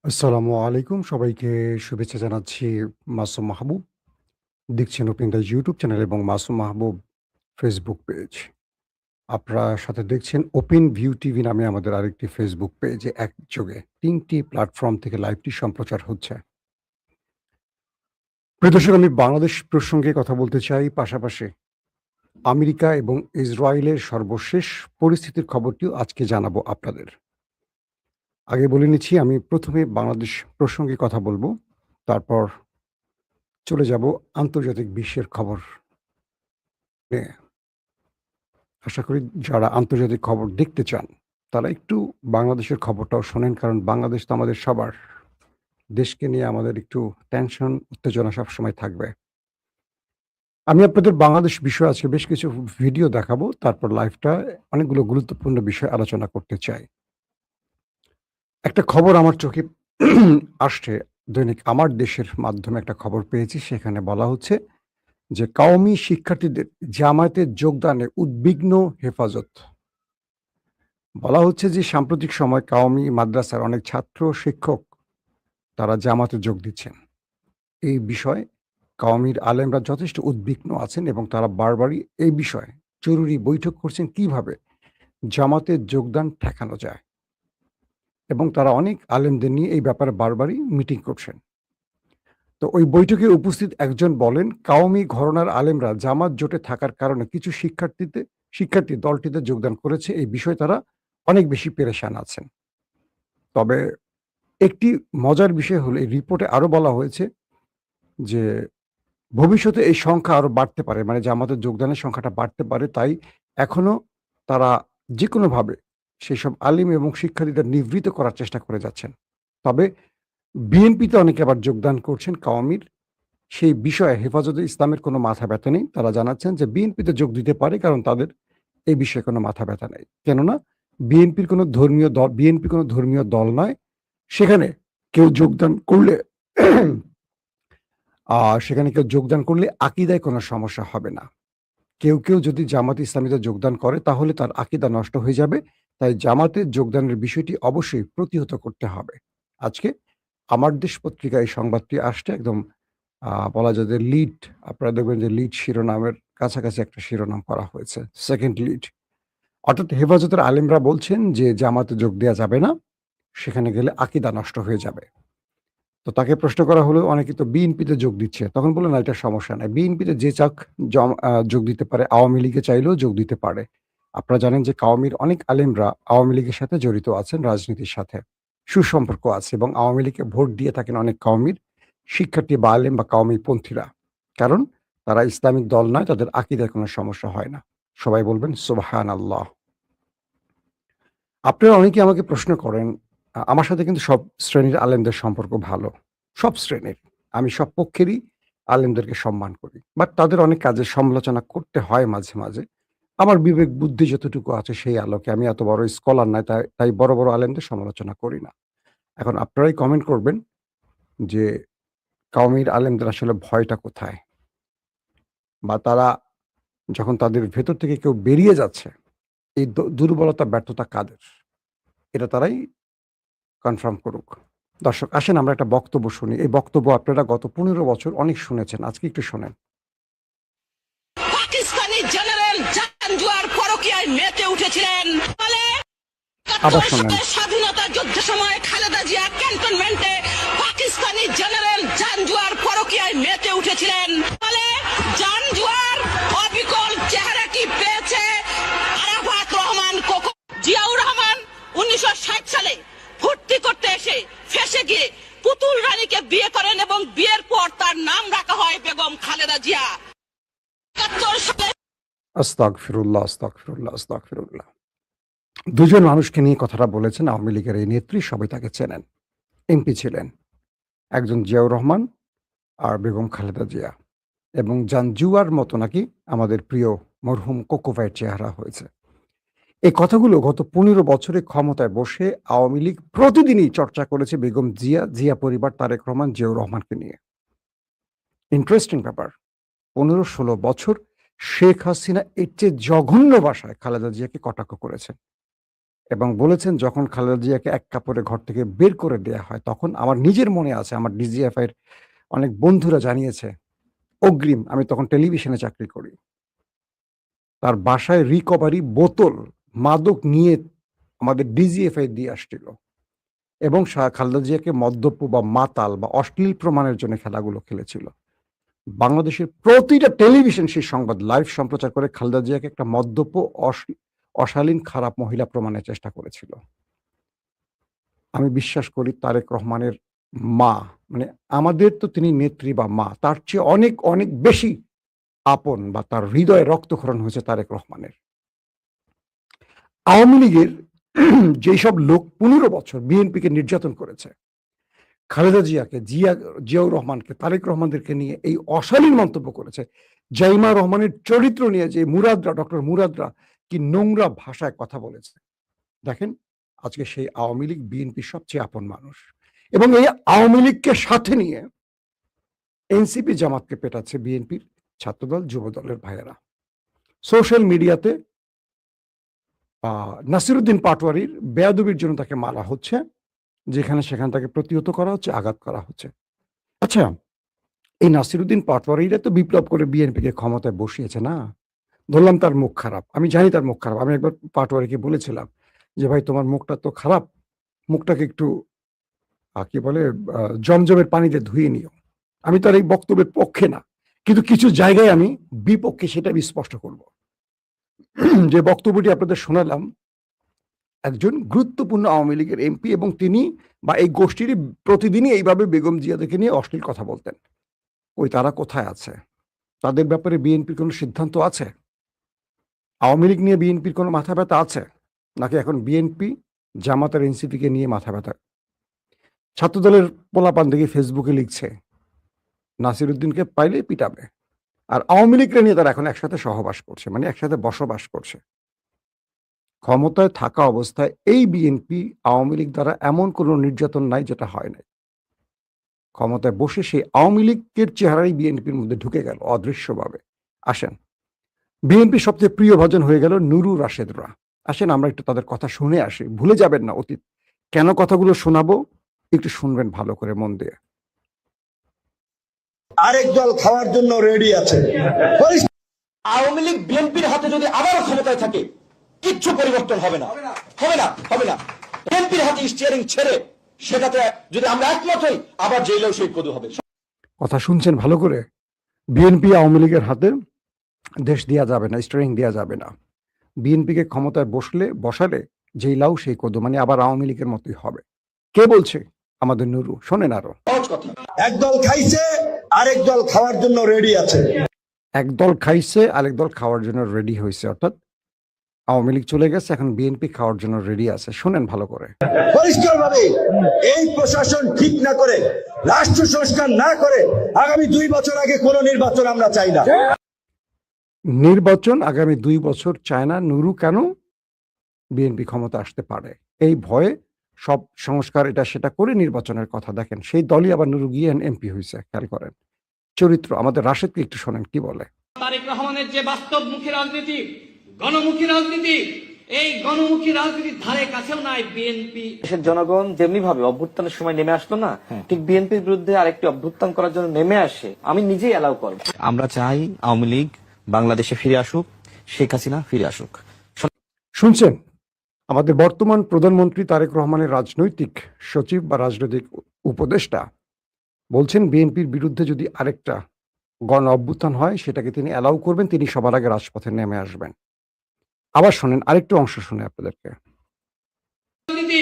আসসালামু আলাইকুম। সবাইকে শুভেচ্ছা জানাচ্ছি। মাসুম মাহবুব। দেখছেন ওপেন দ্য ইউটিউব চ্যানেল এবং মাসুম মাহবুব ফেসবুক পেজ। আপনারা সাথে দেখছেন ওপেন ভিউ টিভি নামে আমাদের আরেকটি ফেসবুক পেজে একযোগে ৩ টি প্ল্যাটফর্ম থেকে লাইভটি সম্প্রচার হচ্ছে। প্রিয় দর্শক, আমি বাংলাদেশ প্রসঙ্গে কথা বলতে চাই, পাশাপাশি আমেরিকা এবং ইসরায়েলের সর্বশেষ পরিস্থিতির খবরটিও আজকে জানাবো আপনাদের। আগে বলে নিচ্ছি, আমি ১ম এ বাংলাদেশ প্রসঙ্গে কথা বলব। তারপর চলে যাব আন্তর্জাতিক বিশ্বের খবর নিয়ে। আশা করি যারা আন্তর্জাতিক খবর দেখতে চান, তারা একটু বাংলাদেশের খবরটাও শোনেন। কারণ বাংলাদেশ তো আমাদের সবার। দেশকে নিয়ে আমাদের একটু টেনশন, উত্তেজনা সবসময় থাকবে। আমি আপনাদের বাংলাদেশ বিষয়ে আজকে বেশ কিছু ভিডিও দেখাবো। তারপর লাইভটায় অনেকগুলো গুরুত্বপূর্ণ বিষয় আলোচনা করতে চাই। একটা খবর আমার চোখে আসছে, দৈনিক আমার দেশের মাধ্যমে একটা খবর পেয়েছি। সেখানে বলা হচ্ছে যে, কওমি শিক্ষার্থীদের জামায়াতে যোগদানে উদ্বিগ্ন হেফাজত। বলা হচ্ছে যে, সাম্প্রতিক সময় কওমি মাদ্রাসার অনেক ছাত্র, শিক্ষক তারা জামাতে যোগ দিচ্ছেন। এই বিষয়ে কওমির আলেমরা যথেষ্ট উদ্বিগ্ন আছেন এবং তারা বারবারই এই বিষয়ে জরুরি বৈঠক করছেন কিভাবে জামাতে যোগদান ঠেকানো যায়, এবং তারা অনেক আলেমদের নিয়ে এই ব্যাপারে বারবারই মিটিং করছেন। তো ওই বৈঠকে উপস্থিত একজন বলেন, কওমি ঘরানার আলেমরা জামাত জোটে থাকার কারণে কিছু শিক্ষার্থী দলটিতে যোগদান করেছে। এই বিষয়ে তারা অনেক বেশি পেরেশান আছেন। তবে একটি মজার বিষয় হলো, এই রিপোর্টে আরো বলা হয়েছে যে, ভবিষ্যতে এই সংখ্যা আরো বাড়তে পারে। মানে জামাতে যোগদানের সংখ্যাটা বাড়তে পারে। তাই এখনো তারা যেকোনোভাবে সেসব আলিম এবং শিক্ষার্থীদের নিবৃত্ত করার চেষ্টা করে যাচ্ছেন। তবে বিএনপিতে অনেকে আবার যোগদান করছেন কওমির। সেই বিষয়ে হেফাজতে ইসলামের কোনো মাথা ব্যথা নেই। তারা জানাচ্ছেন যে বিএনপিতে যোগ দিতে পারে, কারণ তাদের এই বিষয়ে কোনো মাথা ব্যথা নেই। কেননা বিএনপি কোনো ধর্মীয় দল নয়। সেখানে কেউ যোগদান করলে সেখানে কেউ যোগদান করলে আকীদায় কোনো সমস্যা হবে না। কেউ যদি জামাতে ইসলামীতে যোগদান করে তাহলে তার আকীদা নষ্ট হয়ে যাবে। তাই জামাতে যোগদানের বিষয়টি অবশ্যই প্রতিহত করতে হবে। আজকে আমার দেশ পত্রিকায় এই সংবাদটি আসছে একদম, বলা যায় যে লিড, আপনারা দেখবেন যে লিড শিরোনামের কাছাকাছি একটা শিরোনাম করা হয়েছে। 2nd lead. অর্থাৎ হেফাজতের আলেমরা বলছেন যে জামাতে যোগ দেয়া যাবে না। সেখানে গেলে আকীদা নষ্ট হয়ে যাবে। তো তাকে প্রশ্ন করা হলো, অনেকে তো বিএনপিতে যোগ দিচ্ছে। তখন বলল, "না, এটা সমস্যা নাই। বিএনপিতে যে চাক যোগ দিতে পারে, আওয়ামী লীগে চাইলেও যোগ দিতে পারে।" আপনারা জানেন যে কওমির অনেক আলেমরা আওয়ামী লীগের সাথে জড়িত আছেন, রাজনীতির সাথে। সুসম্পর্ক আছে এবং আওয়ামী লীগকে ভোট দিয়ে থাকেন অনেক কওমির শিক্ষার্থী বা আলেম বা কওমিপন্থীরা। কারণ তারা ইসলামিক দল নয়, তাদের আকীদায় কোনো সমস্যা হয় না। সবাই বলবেন সুবহানাল্লাহ। আপনারা অনেকেই আমাকে প্রশ্ন করেন, আমার সাথে কিন্তু সব শ্রেণীর আলেমদের সম্পর্ক ভালো। সব শ্রেণীর। আমি সব পক্ষেরই আলেমদেরকে সম্মান করি। বাট তাদের অনেক কাজের সমালোচনা করতে হয় মাঝে। আমার বিবেক বুদ্ধি যতটুকু আছে সেই আলোকে, আমি এত বড় স্কলার নয়, তাই বড় আলেমদের সমালোচনা করি না। এখন আপনারাই কমেন্ট করবেন যে, কওমির আলেমদের আসলে ভয়টা কোথায়? বা তারা যখন তাদের ভেতর থেকে কেউ বেরিয়ে যাচ্ছে, এই দুর্বলতা, ব্যর্থতা কাদের? এটা তারাই কনফার্ম করুক। দর্শক, আসেন আমরা একটা বক্তব্য শুনি। এই বক্তব্য আপনারা গত ১৫ বছর অনেক শুনেছেন। আজকে একটু শোনেন। পাকিস্তানি জেনারেল জাঞ্জুয়ার পরকীয়ায় মেতে উঠেছিলেন। ফলে আবার ৭১ শোনেন। সালের স্বাধীনতা যুদ্ধের সময় খালেদা জিয়া ক্যান্টনমেন্টে পাকিস্তানি জেনারেল জাঞ্জুয়ার পরকীয়ায় মেতে উঠেছিলেন। ফলে জাঞ্জুয়ার অবিকল চেহারা কি পেয়েছে আরাফাত রহমান কোকো। জিয়াউর রহমান ১৯৬০ সালে ভর্তি করতে এসে ফেঁসে গিয়ে পুতুল রানীকে বিয়ে করেন এবং বিয়ের পর তার নাম রাখা হয় বেগম খালেদা জিয়া। ৭১ সালে আস্তাগফিরুল্লাহ। ২ জন মানুষকে নিয়ে কথাটা বলেছেন আওয়ামী লীগের এই নেত্রী, সবাই তাকে চেনেন। এমপি ছিলেন। একজন জিয়াউর রহমান আর বেগম খালেদা জিয়া। এবং জাঞ্জুয়ার মতো নাকি আমাদের প্রিয় মরহুম কোকো ভাইয়ের চেহারা হয়েছে। এই কথাগুলো গত ১৫ বছরে ক্ষমতায় বসে আওয়ামী লীগ প্রতিদিনই চর্চা করেছে বেগম জিয়া পরিবার, তারেক রহমান, জিয়াউর রহমানকে নিয়ে। ইন্টারেস্টিং ব্যাপার। ১৫-১৬ বছর শেখ হাসিনা এর চেয়ে জঘন্য ভাষায় খালেদা জিয়াকে কটাক্ষ করেছেন। এবং বলেছেন যখন খালেদা জিয়াকে এক কাপড়ে ঘর থেকে বের করে দেয়া হয় তখন আমার নিজের মনে আছে, আমার ডিজিএফআই এর অনেক বন্ধুরা জানিয়েছে, অগ্রিম আমি তখন টেলিভিশনে চাকরি করি। তার বাসায় রিকভারি বোতল মাদক নিয়ে আমাদের ডিজিএফআই দিয়ে আসছিল এবং খালেদা জিয়াকে মদ্যপ বা মাতাল বা অশ্লীল প্রমাণের জন্য খেলাগুলো খেলেছিল। বাংলাদেশের প্রতিটা টেলিভিশন সেই সংবাদ লাইভ সম্প্রচার করে খালেদা জিয়াকে একটা মদ্যপ অশালীন খারাপ মহিলা প্রমাণের চেষ্টা করেছিল। আমি বিশ্বাস করি তারেক রহমানের মা, মানে আমাদের তো তিনি নেত্রী বা মা, তার চেয়ে অনেক অনেক বেশি আপন বা তার হৃদয়ে রক্তক্ষরণ হয়েছে তারেক রহমানের। আওয়ামী লীগের যেসব লোক 15 বছর বিএনপিকে নির্যাতন করেছে, খালেদা জিয়াকে, জিয়াউর রহমানকে, তারেক রহমানদেরকে নিয়ে এই অশালীন মন্তব্য করেছে, জাইমা রহমানের চরিত্র নিয়ে যে ডক্টর মুরাদরা কি নোংরা ভাষায় কথা বলেছে। দেখেন আজকে সেই আওয়ামী লীগ বিএনপির সবচেয়ে আপন মানুষ এবং এই আওয়ামী লীগকে সাথে নিয়ে এনসিপি জামাতকে পেটাচ্ছে বিএনপির ছাত্রদল যুবদলের ভাইয়েরা। সোশ্যাল মিডিয়াতে নাসিরুদ্দিন পাটোয়ারির বেয়াদবির জন্য তাকে মারা হচ্ছে, যেখানে সেখানে তাকে প্রতিহত করা হচ্ছে, আঘাত করা হচ্ছে। আচ্ছা, এই নাসিরুদ্দিন পাটোয়ারিরা তো বিপ্লব করে বিএনপিকে ক্ষমতায় বসিয়েছে না? ধরলাম তার মুখ খারাপ, আমি জানি তার মুখ খারাপ। আমি একবার পাটোয়ারিকে বলেছিলাম যে ভাই তোমার মুখটা তো খারাপ, মুখটাকে একটু কি বলে জমজমের পানিতে ধুয়ে নিও। আমি তার এই বক্তব্যের পক্ষে না, কিন্তু কিছু জায়গায় আমি বিপক্ষে, সেটা আমি স্পষ্ট করব। যে বক্তব্যটি আপনাদের শোনালাম একজন গুরুত্বপূর্ণ আওয়ামী লীগের এমপি এবং তিনি বা এই গোষ্ঠীরই প্রতিদিনই এইভাবে বেগম জিয়াদেরকে নিয়ে অশ্লীল কথা বলতেন। ওই তারা কোথায় আছে? তাদের ব্যাপারে বিএনপির কোনো সিদ্ধান্ত আছে? আওয়ামী লীগ নিয়ে বিএনপির কোনো মাথা ব্যথা আছে? নাকি এখন বিএনপি জামাতের এনসিপিকে নিয়ে মাথা ব্যথা? ছাত্রদলের পোলাপান দেখে ফেসবুকে লিখছে নাসিরুদ্দিনকে পাইলে পিটাবে, আর আওয়ামী লীগকে নিয়ে তারা এখন একসাথে সহবাস করছে, মানে একসাথে বসবাস করছে। ক্ষমতায় থাকা অবস্থায় এই বিএনপি আওয়ামী লীগ দ্বারা এমন কোনো নির্যাতন নাই যেটা হয় নাই। ক্ষমতায় বসে সেই আওয়ামী লীগের চেহারাই বিএনপির মধ্যে ঢুকে গেল অদৃশ্যভাবে। আসেন, বিএনপি সবচেয়ে প্রিয় ভাজন হয়ে গেল নুরু রাশেদরা। আসেন আমরা একটু তাদের কথা শুনে আসি, ভুলে যাবেন না অতীত। কেন কথাগুলো শোনাবো একটু শুনবেন ভালো করে মন দিয়ে। আরেক দল খাওয়ার জন্য রেডি আছে। আওয়ামী লীগ বিএনপির হাতে যদি আবারও ক্ষমতায় থাকে কিচ্ছু পরিবর্তন হবে না, হবে না, হবে না। বিএনপির হাতে স্টিয়ারিং ছেড়ে সেটাতে যদি আমরা একমত হই, আবার জেলেও সেই কদু হবে। কথা শুনছেন ভালো করে? বিএনপি আওয়ামী লীগের হাতে দেশ দেওয়া যাবে না, স্টিয়ারিং দেওয়া যাবে না। বিএনপিকে ক্ষমতায় বসালে যেই লাউ সেই কদু, মানে আবার আওয়ামী লীগের মতোই হবে। কে বলছে? আমাদের নুরু। শোনেন আরো। সহজ কথা। এক দল খাইছে, আরেক দল খাওয়ার জন্য রেডি আছে। এক দল খাইছে, আরেক দল খাওয়ার জন্য রেডি হয়েছে, অর্থাৎ আওয়ামী লীগ চলে গেছে, এখন বিএনপি খাওয়ার জন্য রেডি আছে। শুনেন ভালো করে। পরিষ্কারভাবে এই প্রশাসন ঠিক না করে, রাষ্ট্র সংস্কার না করে আগামী 2 বছর আগে কোনো নির্বাচন আমরা চাই না। নির্বাচন আগামী 2 বছর চায় না নুরু। কেন? বিএনপি ক্ষমতা আসতে পারে এই ভয়ে সব সংস্কার এটা সেটা করে নির্বাচনের কথা। দেখেন সেই দলই আবার নুরু গিয়ে এমপি হয়েছে। খেয়াল করেন চরিত্র। আমাদের রাশেদকে একটু শোনেন কি বলে। তারেক রহমানের যে বাস্তবমুখী রাজনীতি, গণমুখী রাজনীতি, এই গণমুখী রাজনীতির ধারে কাছেও নাই বিএনপি। দেশের জনগণ যেমনি ভাবে অভ্যুত্থানের সময় নেমে আসলো না, ঠিক বিএনপির বিরুদ্ধে আরেকটি অভ্যুত্থান করার জন্য নেমে আসে। আমি নিজেই অ্যালাউ করব। আমরা চাই আওয়ামী লীগ বাংলাদেশে ফিরে আসুক, শেখ হাসিনা ফিরে আসুক। শুনছেন আমাদের বর্তমান প্রধানমন্ত্রী তারেক রহমানের রাজনৈতিক সচিব বা রাজনৈতিক উপদেষ্টা বলছেন বিএনপির বিরুদ্ধে যদি আরেকটা গণ অভ্যুত্থান হয় সেটাকে তিনি অ্যালাউ করবেন, তিনি সবার আগে রাজপথে নেমে আসবেন। আবার শোনেন আরেকটু অংশ শুনে আপনাদেরকে। রাজনীতি,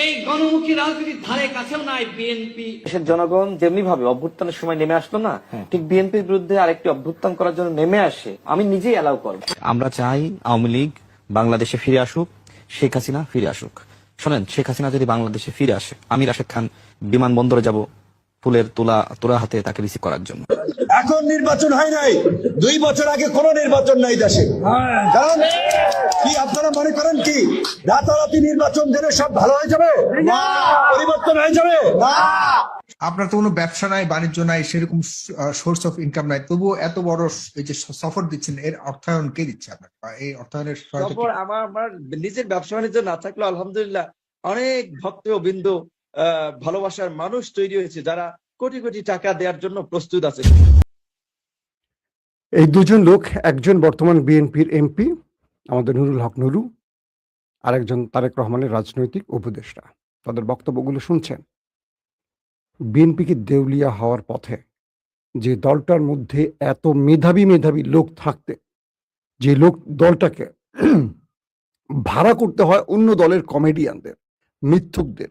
এই গণমুখী রাজনীতির ধারে কাছেও নাই বিএনপি। দেশের জনগণ যেমনি ভাবে অভ্যুত্থানের সময় নেমে আসলো না, ঠিক বিএনপির বিরুদ্ধে আরেকটি অভ্যুত্থান করার জন্য নেমে আসে। আমি নিজেই অ্যালাউ করব। আমরা চাই আওয়ামী লীগ বাংলাদেশে ফিরে আসুক, শেখ হাসিনা ফিরে আসুক। শোনেন, শেখ হাসিনা যদি বাংলাদেশে ফিরে আসে, আমি রাশেদ খান বিমানবন্দরে যাব ফুলের তোলা হাতে তাকে রিসিভ করার জন্য। এখন নির্বাচন হয় নাই, 2 বছর আগে কোনো নির্বাচন নাই দেশে। কারণ কি আপনারা মনে করেন কি রাতারাতি নির্বাচন দিলে সব ভালো হয়ে যাবে? পরিবর্তন হয়ে যাবে? আপনার তো কোনো ব্যবসা নাই, বাণিজ্য নাই, সেরকম সোর্স অফ ইনকাম নাই, তবুও এত বড় এই যে সফর দিচ্ছেন, এর অর্থায়ন কে দিচ্ছে আপনার, বা এই অর্থায়নের সহায়তা তারপর আমার নিজের ব্যবসা বাণিজ্য না থাকলেও আলহামদুলিল্লাহ অনেক ভক্ত বৃন্দ, ভালোবাসার মানুষ তৈরি হয়েছে যারা কোটি কোটি টাকা দেওয়ার জন্য প্রস্তুত আছে। এই দুজন লোক, একজন বর্তমান বিএনপির এমপি আমাদের নুরুল হক নুরু, আর একজন তারেক রহমানের রাজনৈতিক উপদেষ্টা। তাদের বক্তব্যগুলো শুনছেন। বিএনপিকে দেউলিয়া হওয়ার পথে, যে দলটার মধ্যে এত মেধাবী মেধাবী লোক থাকতে, যে লোক দলটাকে ভাড়া করতে হয় অন্য দলের কমেডিয়ানদের, মিথ্যুকদের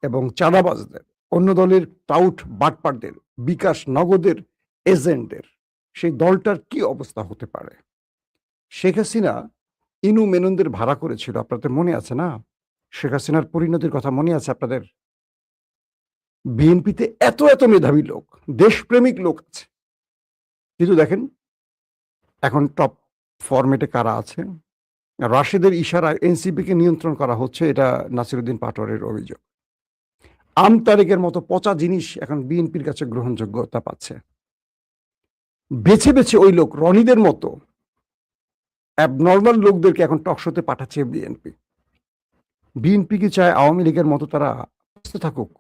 এবং চাঁদাবাজদের, অন্য দলের টাউট বাটপারদের, বিকাশ নগদের এজেন্টদের, সেই দলটার কি অবস্থা হতে পারে? শেখ হাসিনা ইনু মেননদের ভাড়া করেছিল, আপনাদের মনে আছে না? শেখ হাসিনার পরিণতির কথা মনে আছে আপনাদের? বিএনপিতে এত এত মেধাবী লোক, দেশপ্রেমিক লোক আছে, কিন্তু দেখেন এখন টপ ফরম্যাটে কারা আছে? রাশেদের ইশারায় এনসিপিকে নিয়ন্ত্রণ করা হচ্ছে, এটা নাসিরুদ্দিন পাটোয়ারির অভিযোগ। তারেকের মতো পচা জিনিস এখন বিএনপির কাছে গ্রহণযোগ্যতা পাচ্ছে। বেছে বেছে ওই লোক রনিদের মতো অ্যাবনর্মাল লোকদেরকে এখন টকশোতে পাঠাচ্ছে বিএনপি। বিএনপি কি চায় আওয়ামী লীগের মতো তারা সুস্থ থাকুক?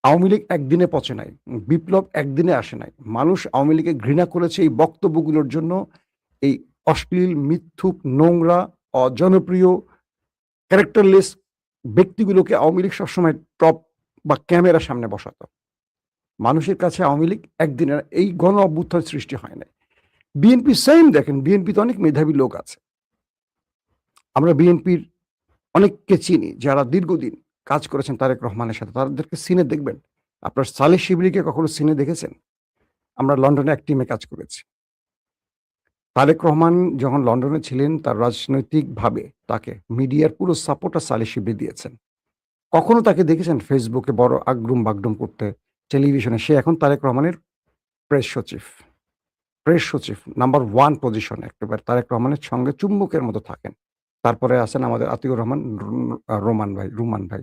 আওয়ামী লীগ একদিনে পচে নাই, বিপ্লব একদিনে আসে নাই। মানুষ আওয়ামী লীগকে ঘৃণা করেছে এই বক্তব্যগুলোর জন্য, এই অশ্লীল, মিথ্যুক, নোংরা, অজনপ্রিয়, ক্যারেক্টারলেস ব্যক্তিগুলোকে আওয়ামী লীগ সবসময় টপ বা ক্যামেরার সামনে বসাতো। মানুষের কাছে আওয়ামী লীগ একদিনে এই গণ অভ্যুত্থান সৃষ্টি হয় নাই। বিএনপি সেম, দেখেন বিএনপিতে অনেক মেধাবী লোক আছে। আমরা বিএনপির অনেককে চিনি যারা দীর্ঘদিন কাজ করেছেন তারেক রহমানের সাথে, তাদেরকে সিনে দেখবেন। আপনার সালেহ শিবলিকে কখনো সিনে দেখেছেন? আমরা লন্ডনে এক টিমে কাজ করেছি। তারেক রহমান যখন লন্ডনে ছিলেন, তার রাজনৈতিকভাবে তাকে মিডিয়ার পুরো সাপোর্টটা সালেহ শিবলি দিয়েছেন। কখনো তাকে দেখেছেন ফেসবুকে বড় আগডুম বাগডুম করতে, টেলিভিশনে? সে এখন তারেক রহমানের প্রেস সচিব নাম্বার 1 পজিশনে, একেবারে তারেক রহমানের সঙ্গে চুম্বকের মতো থাকেন। তারপরে আছেন আমাদের আতিউর রহমান রুমান ভাই,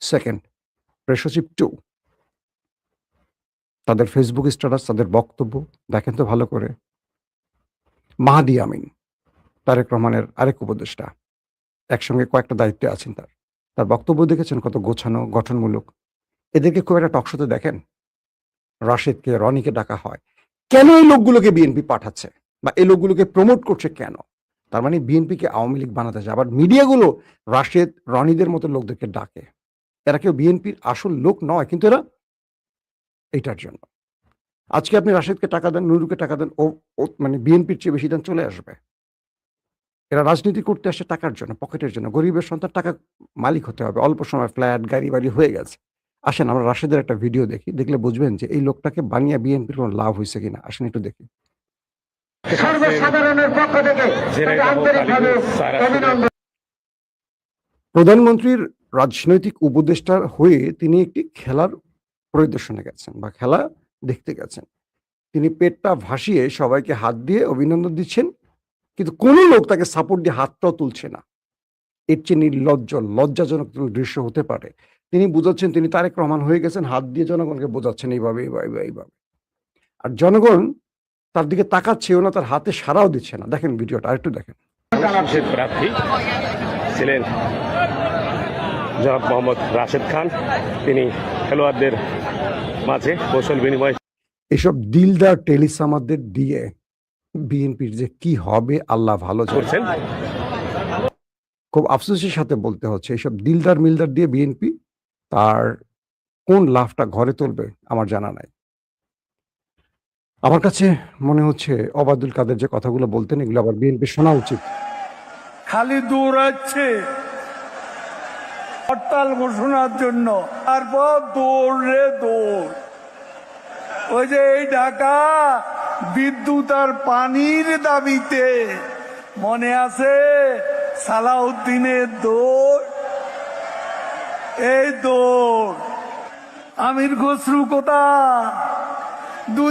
সেকেন্ড প্রেস সচিব 2। তাদের ফেসবুক স্ট্যাটাস, তাদের বক্তব্য দেখেন তো ভালো করে। মাহাদি আমিন, তারেক রহমানের আরেক উপদেষ্টা, একসঙ্গে কয়েকটা দায়িত্বে আছেন। তার বক্তব্য দেখেছেন কত গোছানো, গঠনমূলক। এদেরকে খুব একটা টকশোতে দেখেন? রাশেদকে, রনিকে ডাকা হয় কেন? এই লোকগুলোকে বিএনপি পাঠাচ্ছে বা এই লোকগুলোকে প্রমোট করছে কেন? তার মানে বিএনপিকে আওয়ামী লীগ বানাতে চায়। আবার মিডিয়াগুলো রাশেদ, রনিদের মতো লোকদেরকে ডাকে। এরা কেউ বিএনপির আসল লোক নয়, কিন্তু এরা এইটার জন্য। আজকে আপনি রাশেদকে টাকা দেন, নুরুকে টাকা দেন, ও মানে বিএনপির চেয়ে বেশি দেন, চলে আসবে। এরা রাজনীতি করতে আসে টাকার জন্য, পকেটের জন্য। গরিবের সন্তান টাকা মালিক হতে হবে, অল্প সময় ফ্ল্যাট, গাড়ি বাড়ি হয়ে গেছে। আসেন আমরা রাশেদের একটা ভিডিও দেখি, দেখলে বুঝবেন যে এই লোকটাকে বানিয়ে বিএনপির কোনো লাভ হয়েছে কিনা। আসেন একটু দেখি। সর্বসাধারণের পক্ষ থেকে আন্তরিকভাবে অভিনন্দন। প্রধানমন্ত্রীর রাজনৈতিক উপদেষ্টার হয়ে তিনি একটি খেলার পরিদর্শনে গেছেন বা খেলা দেখতে গেছেন। তিনি পেটটা ভাসিয়ে সবাইকে হাত দিয়ে অভিনন্দন দিচ্ছেন, কিন্তু কোনো লোক তাকে সাপোর্ট দিয়ে হাতটাও তুলছে না। এর চেয়ে নির্লজ্জ, লজ্জাজনক দৃশ্য হতে পারে? তিনি বুঝাচ্ছেন তিনি তারেক রহমান হয়ে গেছেন, হাত দিয়ে জনগণকে বোঝাচ্ছেন এইভাবে এইভাবে। আর জনগণ তার দিকে তাকাচ্ছেও না, তার হাতে সাড়াও দিচ্ছে না। দেখেন ভিডিওটা, আরেকটু দেখেন। প্রার্থী ছিলেন জনাব মোহাম্মদ রাশেদ খান, তিনি খেলোয়াড়দের মাঝে কৌশল বিনিময়। এসব দিলদার টেলিসামারদের দিয়ে বিএনপির যে কি হবে আল্লাহ ভালো করছেন। খুব আফসোসের সাথে বলতে হচ্ছে, এইসব দিলদার মিলদার দিয়ে বিএনপি তার কোন লাভটা ঘরে তুলবে আমার জানা নাই। আমার কাছে মনে হচ্ছে ওবায়দুল কাদের যে কথাগুলো বলতেন, এগুলো আবার বিএনপি শোনা উচিত। খালি দৌড়াচ্ছে হরতাল ঘোষণার জন্য, তারপর দৌড়। ওই যে এই ঢাকা বিদ্যুৎ আর পানির দাবিতে মনে আছে সালাউদ্দিনের দৌড়, এই দৌড়। আমির খসরু কোথায়?